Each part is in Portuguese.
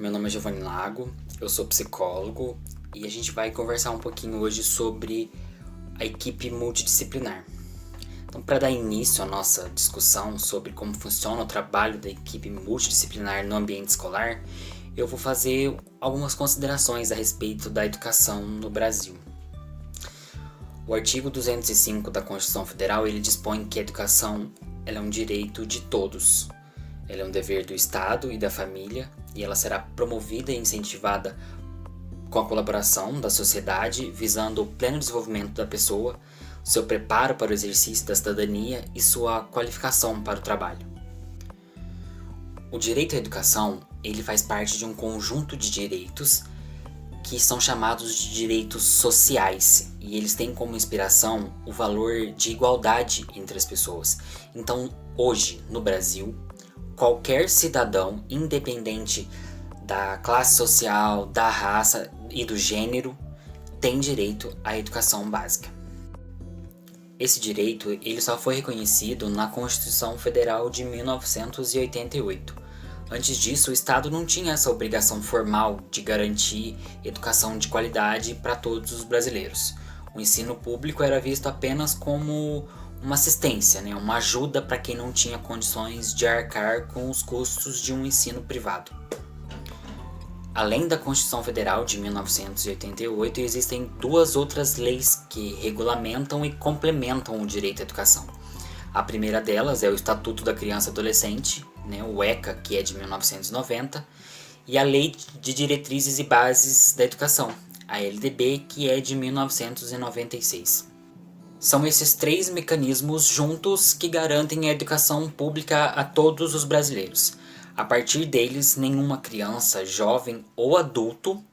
meu nome é Giovanni Lago, eu sou psicólogo e a gente vai conversar um pouquinho hoje sobre a equipe multidisciplinar. Então, para dar início à nossa discussão sobre como funciona o trabalho da equipe multidisciplinar no ambiente escolar, eu vou fazer algumas considerações a respeito da educação no Brasil. O artigo 205 da Constituição Federal, ele dispõe que a educação ela é um direito de todos. Ela é um dever do Estado e da família e ela será promovida e incentivada com a colaboração da sociedade, visando o pleno desenvolvimento da pessoa, seu preparo para o exercício da cidadania e sua qualificação para o trabalho. O direito à educação, ele faz parte de um conjunto de direitos que são chamados de direitos sociais e eles têm como inspiração o valor de igualdade entre as pessoas. Então, hoje, no Brasil, qualquer cidadão, independente da classe social, da raça e do gênero, tem direito à educação básica. Esse direito ele só foi reconhecido na Constituição Federal de 1988. Antes disso, o Estado não tinha essa obrigação formal de garantir educação de qualidade para todos os brasileiros. O ensino público era visto apenas como uma assistência, uma ajuda para quem não tinha condições de arcar com os custos de um ensino privado. Além da Constituição Federal de 1988, existem duas outras leis que regulamentam e complementam o direito à educação. A primeira delas é o Estatuto da Criança e Adolescente, o ECA, que é de 1990, e a Lei de Diretrizes e Bases da Educação, a LDB, que é de 1996. São esses três mecanismos juntos que garantem a educação pública a todos os brasileiros. A partir deles, nenhuma criança, jovem ou adulto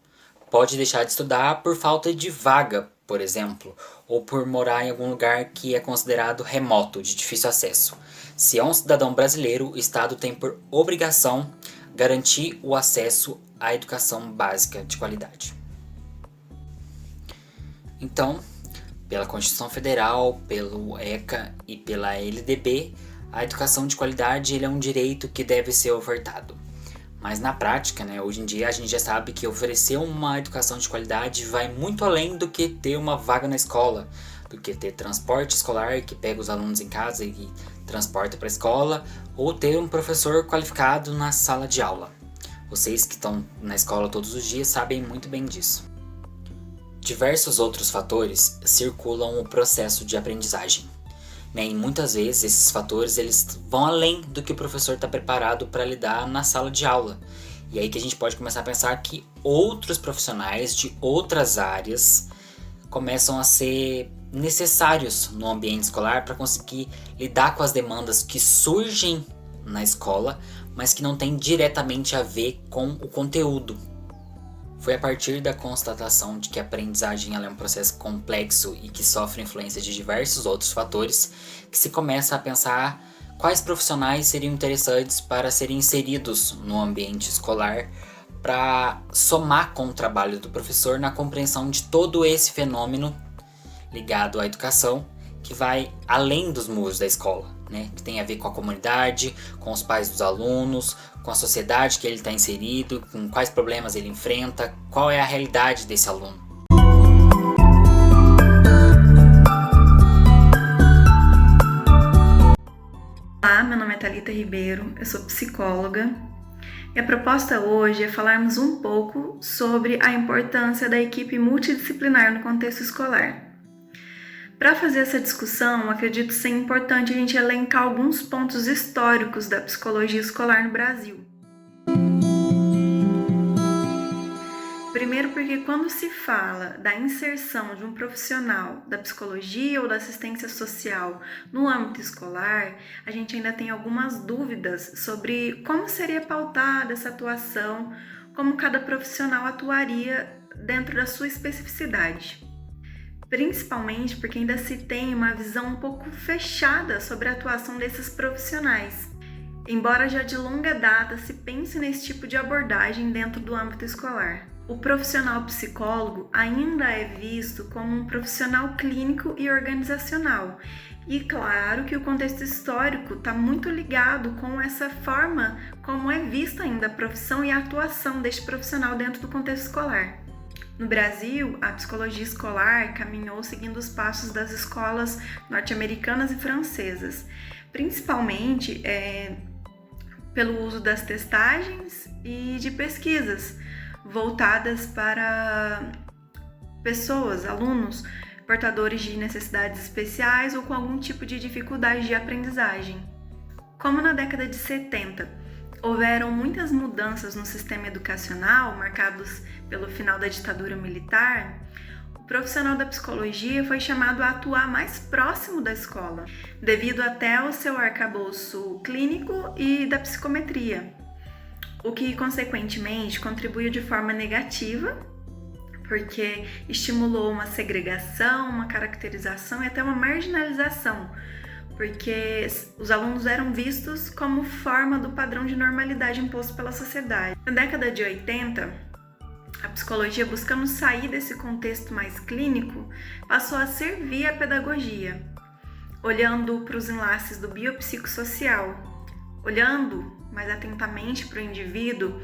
pode deixar de estudar por falta de vaga, por exemplo, ou por morar em algum lugar que é considerado remoto, de difícil acesso. Se é um cidadão brasileiro, o Estado tem por obrigação garantir o acesso à educação básica de qualidade. Então, pela Constituição Federal, pelo ECA e pela LDB, a educação de qualidade ele é um direito que deve ser ofertado. Mas na prática, hoje em dia a gente já sabe que oferecer uma educação de qualidade vai muito além do que ter uma vaga na escola, do que ter transporte escolar que pega os alunos em casa e transporta para a escola, ou ter um professor qualificado na sala de aula. Vocês que estão na escola todos os dias sabem muito bem disso. Diversos outros fatores circulam o processo de aprendizagem. E muitas vezes esses fatores eles vão além do que o professor está preparado para lidar na sala de aula. E aí que a gente pode começar a pensar que outros profissionais de outras áreas começam a ser necessários no ambiente escolar para conseguir lidar com as demandas que surgem na escola, mas que não têm diretamente a ver com o conteúdo. Foi a partir da constatação de que a aprendizagem ela é um processo complexo e que sofre influência de diversos outros fatores que se começa a pensar quais profissionais seriam interessantes para serem inseridos no ambiente escolar para somar com o trabalho do professor na compreensão de todo esse fenômeno ligado à educação que vai além dos muros da escola, que tem a ver com a comunidade, com os pais dos alunos, com a sociedade que ele está inserido, com quais problemas ele enfrenta, qual é a realidade desse aluno. Olá, meu nome é Thalita Ribeiro, eu sou psicóloga e a proposta hoje é falarmos um pouco sobre a importância da equipe multidisciplinar no contexto escolar. Para fazer essa discussão, acredito ser importante a gente elencar alguns pontos históricos da psicologia escolar no Brasil. Primeiro porque quando se fala da inserção de um profissional da psicologia ou da assistência social no âmbito escolar, a gente ainda tem algumas dúvidas sobre como seria pautada essa atuação, como cada profissional atuaria dentro da sua especificidade. Principalmente porque ainda se tem uma visão um pouco fechada sobre a atuação desses profissionais, embora já de longa data se pense nesse tipo de abordagem dentro do âmbito escolar. O profissional psicólogo ainda é visto como um profissional clínico e organizacional. E claro que o contexto histórico está muito ligado com essa forma como é vista ainda a profissão e a atuação deste profissional dentro do contexto escolar. No Brasil, a psicologia escolar caminhou seguindo os passos das escolas norte-americanas e francesas, principalmente pelo uso das testagens e de pesquisas voltadas para pessoas, alunos, portadores de necessidades especiais ou com algum tipo de dificuldade de aprendizagem. Como na década de 70, houveram muitas mudanças no sistema educacional, marcados pelo final da ditadura militar, o profissional da psicologia foi chamado a atuar mais próximo da escola, devido até ao seu arcabouço clínico e da psicometria, o que, consequentemente, contribuiu de forma negativa, porque estimulou uma segregação, uma caracterização e até uma marginalização, porque os alunos eram vistos como forma do padrão de normalidade imposto pela sociedade. Na década de 80, a psicologia, buscando sair desse contexto mais clínico, passou a servir a pedagogia, olhando para os enlaces do biopsicossocial, olhando mais atentamente para o indivíduo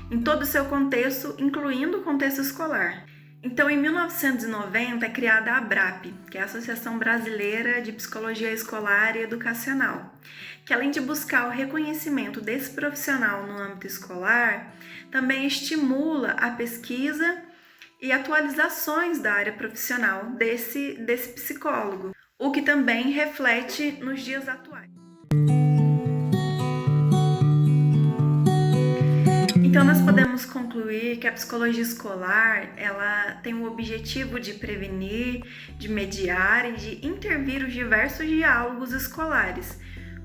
em todo o seu contexto, incluindo o contexto escolar. Então, em 1990, é criada a ABRAP, que é a Associação Brasileira de Psicologia Escolar e Educacional, que além de buscar o reconhecimento desse profissional no âmbito escolar, também estimula a pesquisa e atualizações da área profissional desse psicólogo, o que também reflete nos dias atuais. Então, nós podemos concluir que a psicologia escolar, ela tem o objetivo de prevenir, de mediar e de intervir os diversos diálogos escolares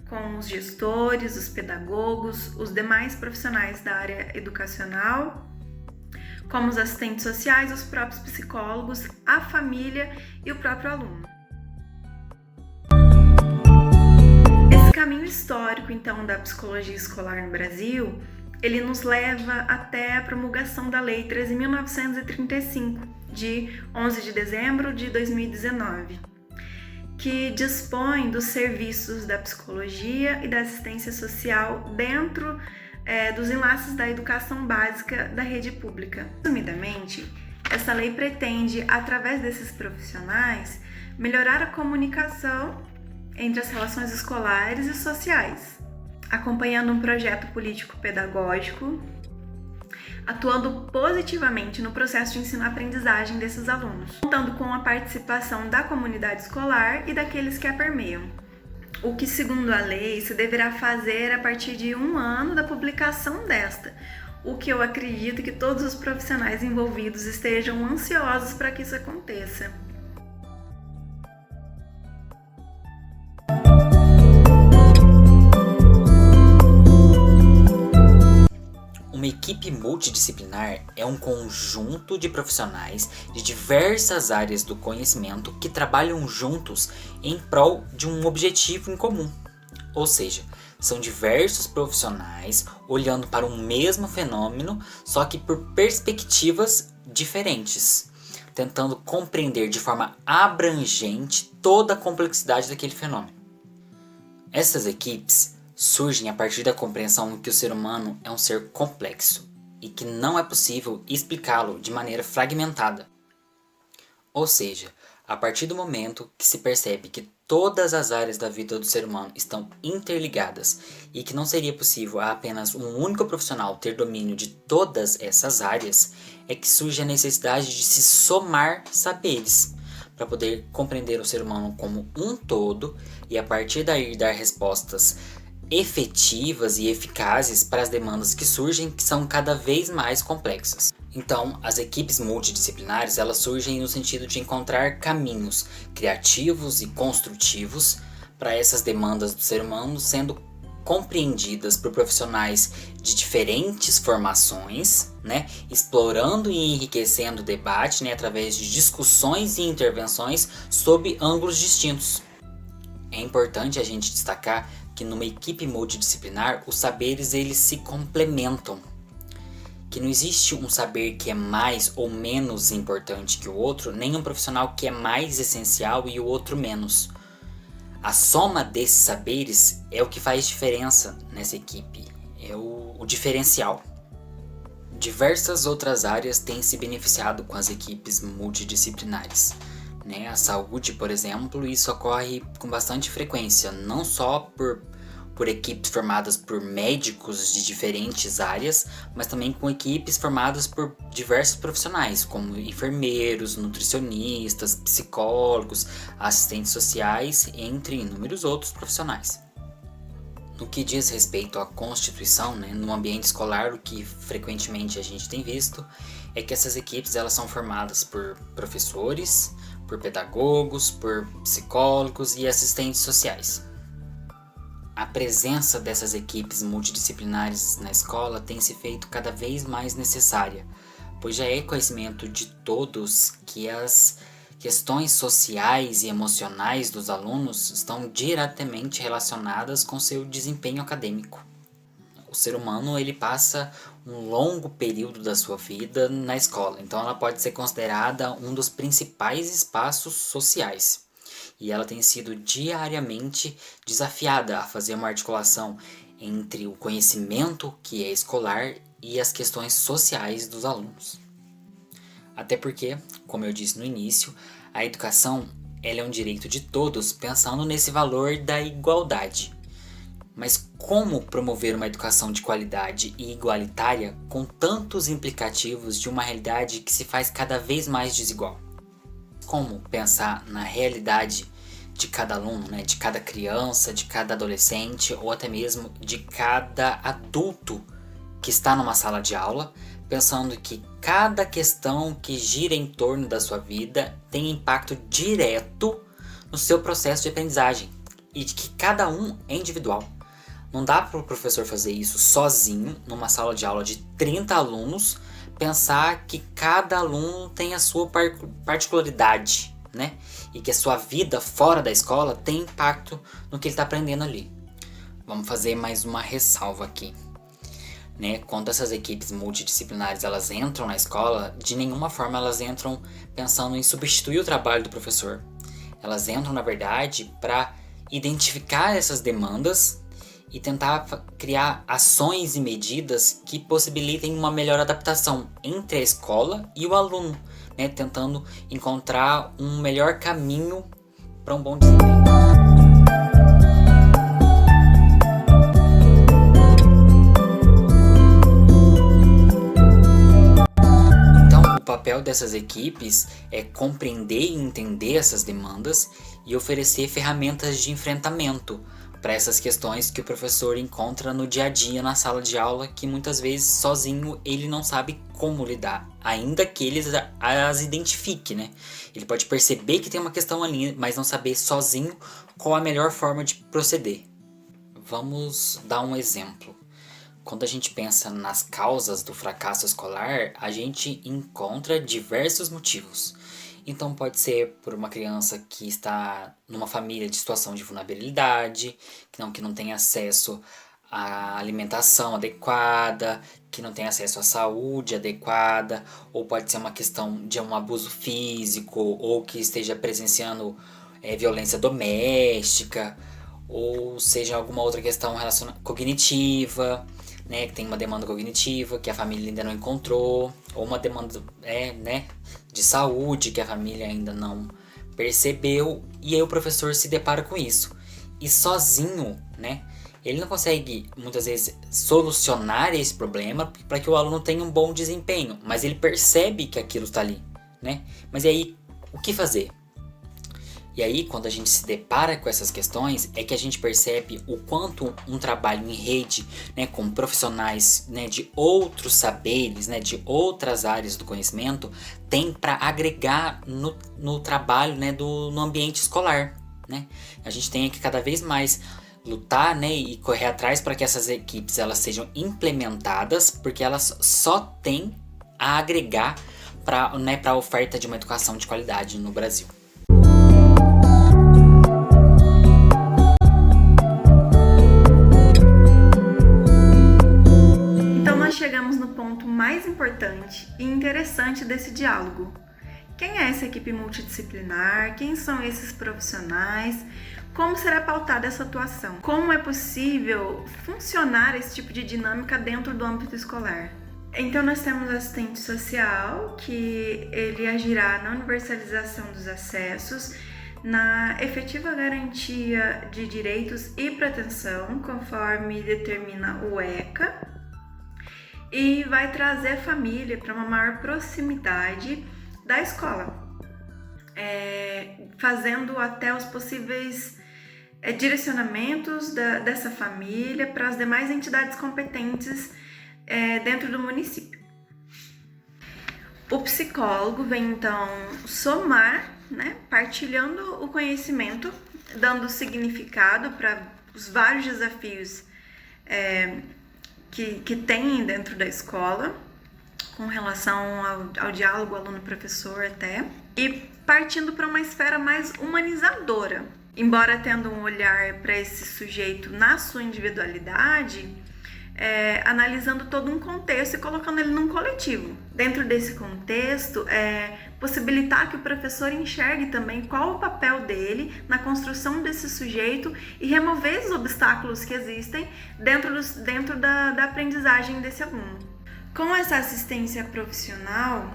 com os gestores, os pedagogos, os demais profissionais da área educacional, como os assistentes sociais, os próprios psicólogos, a família e o próprio aluno. Esse caminho histórico, então, da psicologia escolar no Brasil, ele nos leva até a promulgação da Lei 13.935, de 11 de dezembro de 2019, que dispõe dos serviços da psicologia e da assistência social dentro dos enlaces da educação básica da rede pública. Resumidamente, essa lei pretende, através desses profissionais, melhorar a comunicação entre as relações escolares e sociais, acompanhando um projeto político-pedagógico, atuando positivamente no processo de ensino-aprendizagem desses alunos, contando com a participação da comunidade escolar e daqueles que a permeiam. O que, segundo a lei, se deverá fazer a partir de 1 ano da publicação desta, o que eu acredito que todos os profissionais envolvidos estejam ansiosos para que isso aconteça. Uma equipe multidisciplinar é um conjunto de profissionais de diversas áreas do conhecimento que trabalham juntos em prol de um objetivo em comum. Ou seja, são diversos profissionais olhando para um mesmo fenômeno, só que por perspectivas diferentes, tentando compreender de forma abrangente toda a complexidade daquele fenômeno. Essas equipes surgem a partir da compreensão que o ser humano é um ser complexo e que não é possível explicá-lo de maneira fragmentada. Ou seja, a partir do momento que se percebe que todas as áreas da vida do ser humano estão interligadas e que não seria possível a apenas um único profissional ter domínio de todas essas áreas, é que surge a necessidade de se somar saberes para poder compreender o ser humano como um todo e a partir daí dar respostas efetivas e eficazes para as demandas que surgem, que são cada vez mais complexas. Então, as equipes multidisciplinares, elas surgem no sentido de encontrar caminhos criativos e construtivos para essas demandas do ser humano, sendo compreendidas por profissionais de diferentes formações, explorando e enriquecendo o debate, através de discussões e intervenções sob ângulos distintos. É importante a gente destacar que numa equipe multidisciplinar, os saberes eles se complementam. que não existe um saber que é mais ou menos importante que o outro, nem um profissional que é mais essencial e o outro menos. A soma desses saberes é o que faz diferença nessa equipe, é o diferencial. Diversas outras áreas têm se beneficiado com as equipes multidisciplinares. A saúde, por exemplo, isso ocorre com bastante frequência, não só por equipes formadas por médicos de diferentes áreas, mas também com equipes formadas por diversos profissionais, como enfermeiros, nutricionistas, psicólogos, assistentes sociais, entre inúmeros outros profissionais. No que diz respeito à Constituição, no ambiente escolar, o que frequentemente a gente tem visto é que essas equipes elas são formadas por professores, por pedagogos, por psicólogos e assistentes sociais. A presença dessas equipes multidisciplinares na escola tem se feito cada vez mais necessária, pois já é conhecimento de todos que as questões sociais e emocionais dos alunos estão diretamente relacionadas com seu desempenho acadêmico. O ser humano ele passa um longo período da sua vida na escola, então ela pode ser considerada um dos principais espaços sociais. E ela tem sido diariamente desafiada a fazer uma articulação entre o conhecimento que é escolar e as questões sociais dos alunos. Até porque, como eu disse no início, a educação ela é um direito de todos, pensando nesse valor da igualdade. Mas como promover uma educação de qualidade e igualitária com tantos implicativos de uma realidade que se faz cada vez mais desigual? Como pensar na realidade de cada aluno, de cada criança, de cada adolescente ou até mesmo de cada adulto que está numa sala de aula, pensando que cada questão que gira em torno da sua vida tem impacto direto no seu processo de aprendizagem e de que cada um é individual. Não dá para o professor fazer isso sozinho numa sala de aula de 30 alunos, pensar que cada aluno tem a sua particularidade, e que a sua vida fora da escola tem impacto no que ele está aprendendo ali. Vamos fazer mais uma ressalva aqui. Quando essas equipes multidisciplinares elas entram na escola, de nenhuma forma elas entram pensando em substituir o trabalho do professor. Elas entram, na verdade, para identificar essas demandas e tentar criar ações e medidas que possibilitem uma melhor adaptação entre a escola e o aluno, tentando encontrar um melhor caminho para um bom desempenho. Então, o papel dessas equipes é compreender e entender essas demandas e oferecer ferramentas de enfrentamento para essas questões que o professor encontra no dia a dia na sala de aula, que muitas vezes sozinho ele não sabe como lidar, ainda que ele as identifique, Ele pode perceber que tem uma questão ali, mas não saber sozinho qual a melhor forma de proceder. Vamos dar um exemplo. Quando a gente pensa nas causas do fracasso escolar, a gente encontra diversos motivos. Então pode ser por uma criança que está numa família de situação de vulnerabilidade, que não tem acesso à alimentação adequada, que não tem acesso à saúde adequada, ou pode ser uma questão de um abuso físico, ou que esteja presenciando violência doméstica, ou seja alguma outra questão cognitiva, que tem uma demanda cognitiva que a família ainda não encontrou, ou uma demanda de saúde que a família ainda não percebeu, e aí o professor se depara com isso. E sozinho, ele não consegue muitas vezes solucionar esse problema para que o aluno tenha um bom desempenho, mas ele percebe que aquilo está ali, Mas e aí, o que fazer? E aí, quando a gente se depara com essas questões, é que a gente percebe o quanto um trabalho em rede, com profissionais, de outros saberes, de outras áreas do conhecimento, tem para agregar no trabalho, no ambiente escolar, A gente tem que cada vez mais lutar, e correr atrás para que essas equipes elas sejam implementadas, porque elas só têm a agregar para a oferta de uma educação de qualidade no Brasil. chegamos no ponto mais importante e interessante desse diálogo. Quem é essa equipe multidisciplinar? Quem são esses profissionais? Como será pautada essa atuação? Como é possível funcionar esse tipo de dinâmica dentro do âmbito escolar? Então nós temos o assistente social, que ele agirá na universalização dos acessos, na efetiva garantia de direitos e proteção, conforme determina o ECA, e vai trazer a família para uma maior proximidade da escola, fazendo até os possíveis direcionamentos dessa família para as demais entidades competentes dentro do município. O psicólogo vem então somar, partilhando o conhecimento, dando significado para os vários desafios que tem dentro da escola, com relação ao diálogo aluno-professor e partindo para uma esfera mais humanizadora. Embora tendo um olhar para esse sujeito na sua individualidade, analisando todo um contexto e colocando ele num coletivo. Dentro desse contexto, possibilitar que o professor enxergue também qual o papel dele na construção desse sujeito e remover os obstáculos que existem dentro da aprendizagem desse aluno. Com essa assistência profissional,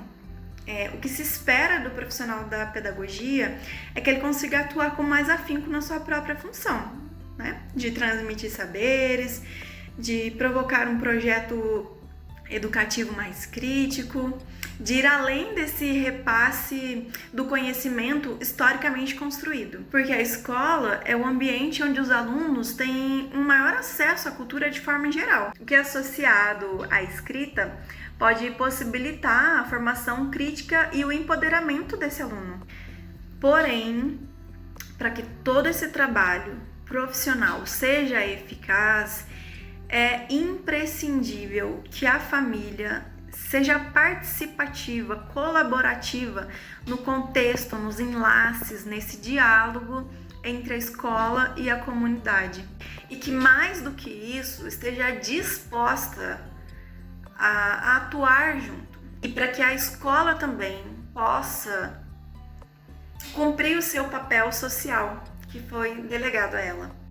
o que se espera do profissional da pedagogia é que ele consiga atuar com mais afinco na sua própria função, de transmitir saberes, de provocar um projeto educativo mais crítico, de ir além desse repasse do conhecimento historicamente construído. Porque a escola é o ambiente onde os alunos têm um maior acesso à cultura de forma geral, o que associado à escrita pode possibilitar a formação crítica e o empoderamento desse aluno. Porém, para que todo esse trabalho profissional seja eficaz, é imprescindível que a família seja participativa, colaborativa no contexto, nos enlaces, nesse diálogo entre a escola e a comunidade. E que mais do que isso, esteja disposta a atuar junto. E para que a escola também possa cumprir o seu papel social que foi delegado a ela.